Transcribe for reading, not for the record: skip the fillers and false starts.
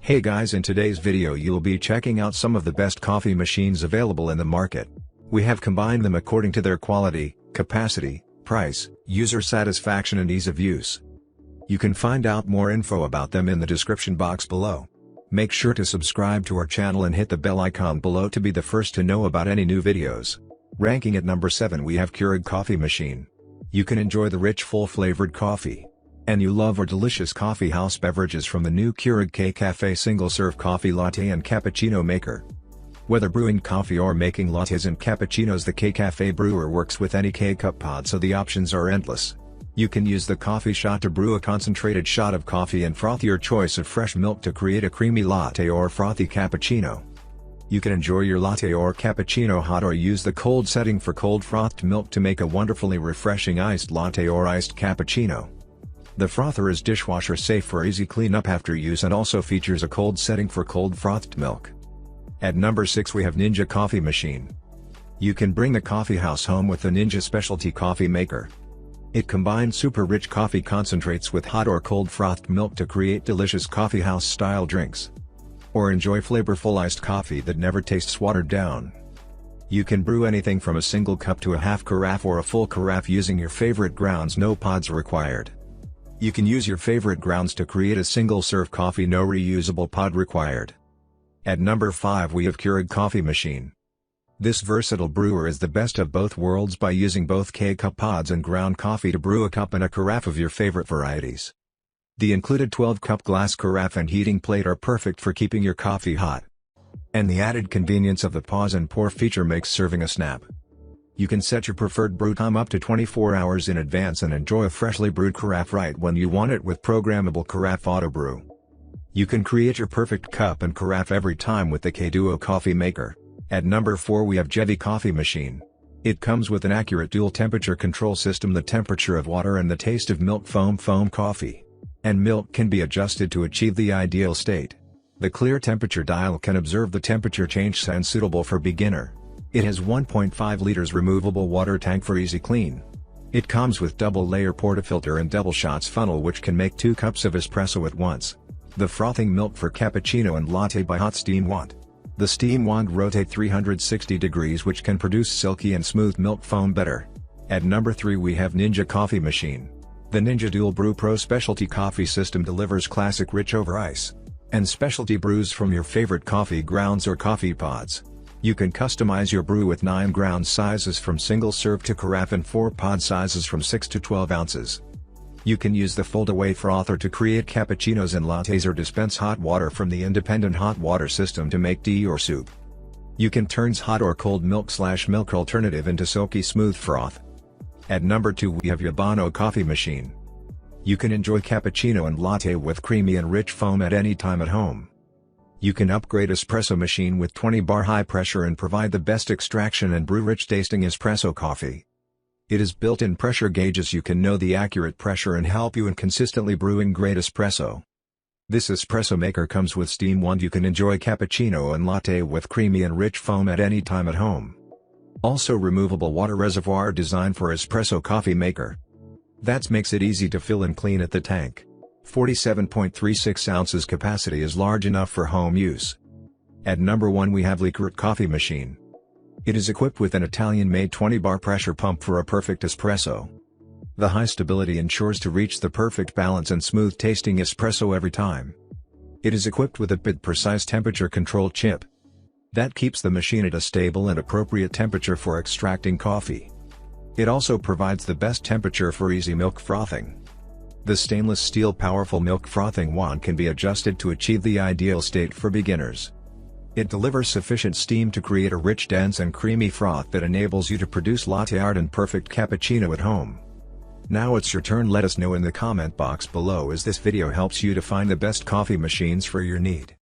Hey guys, in today's video you'll be checking out some of the best coffee machines available in the market. We have combined them according to their quality, capacity, price, user satisfaction and ease of use. You can find out more info about them in the description box below. Make sure to subscribe to our channel and hit the bell icon below to be the first to know about any new videos. Ranking at number 7 we have Keurig Coffee Machine. You can enjoy the rich full flavored coffee. And you love our delicious coffee house beverages from the new Keurig K-Café single-serve coffee latte and cappuccino maker. Whether brewing coffee or making lattes and cappuccinos, the K-Café brewer works with any K-cup pod, so the options are endless. You can use the coffee shot to brew a concentrated shot of coffee and froth your choice of fresh milk to create a creamy latte or frothy cappuccino. You can enjoy your latte or cappuccino hot or use the cold setting for cold frothed milk to make a wonderfully refreshing iced latte or iced cappuccino. The frother is dishwasher safe for easy cleanup after use and also features a cold setting for cold frothed milk. At number 6 we have Ninja Coffee Machine. You can bring the coffee house home with the Ninja specialty coffee maker. It combines super rich coffee concentrates with hot or cold frothed milk to create delicious coffeehouse-style drinks. Or enjoy flavorful iced coffee that never tastes watered down. You can brew anything from a single cup to a half carafe or a full carafe using your favorite grounds, no pods required. You can use your favorite grounds to create a single-serve coffee, no reusable pod required. At number 5 we have Keurig Coffee Machine. This versatile brewer is the best of both worlds by using both K-cup pods and ground coffee to brew a cup and a carafe of your favorite varieties. The included 12-cup glass carafe and heating plate are perfect for keeping your coffee hot. And the added convenience of the pause and pour feature makes serving a snap. You can set your preferred brew time up to 24 hours in advance and enjoy a freshly brewed carafe right when you want it with programmable carafe auto brew. You can create your perfect cup and carafe every time with the K-Duo coffee maker. At number 4 we have Keurig Coffee Machine. It comes with an accurate dual temperature control system, the temperature of water and the taste of milk foam coffee. And milk can be adjusted to achieve the ideal state. The clear temperature dial can observe the temperature change and suitable for beginner. It has 1.5 liters removable water tank for easy clean. It comes with double layer portafilter and double shots funnel which can make 2 cups of espresso at once. The frothing milk for cappuccino and latte by hot steam wand. The steam wand rotate 360 degrees which can produce silky and smooth milk foam better. At number 3 we have Ninja Coffee Machine. The Ninja Dual Brew Pro specialty coffee system delivers classic rich over ice and specialty brews from your favorite coffee grounds or coffee pods. You can customize your brew with 9 ground sizes from single serve to carafe and 4 pod sizes from 6 to 12 ounces. You can use the fold-away frother to create cappuccinos and lattes or dispense hot water from the independent hot water system to make tea or soup. You can turn hot or cold milk/milk alternative into silky smooth froth. At number 2 we have Yabano Coffee Machine. You can enjoy cappuccino and latte with creamy and rich foam at any time at home. You can upgrade espresso machine with 20 bar high pressure and provide the best extraction and brew rich tasting espresso coffee. It is built-in pressure gauges, you can know the accurate pressure and help you in consistently brewing great espresso. This espresso maker comes with steam wand, you can enjoy cappuccino and latte with creamy and rich foam at any time at home. Also removable water reservoir designed for espresso coffee maker. That makes it easy to fill and clean at the tank. 47.36 ounces capacity is large enough for home use. At number 1 we have Keurig Coffee Machine. It is equipped with an Italian-made 20-bar pressure pump for a perfect espresso. The high stability ensures to reach the perfect balance and smooth tasting espresso every time. It is equipped with a precise temperature control chip that keeps the machine at a stable and appropriate temperature for extracting coffee. It also provides the best temperature for easy milk frothing. The stainless steel powerful milk frothing wand can be adjusted to achieve the ideal state for beginners. It delivers sufficient steam to create a rich, dense and creamy froth that enables you to produce latte art and perfect cappuccino at home. Now it's your turn, let us know in the comment box below as this video helps you to find the best coffee machines for your need.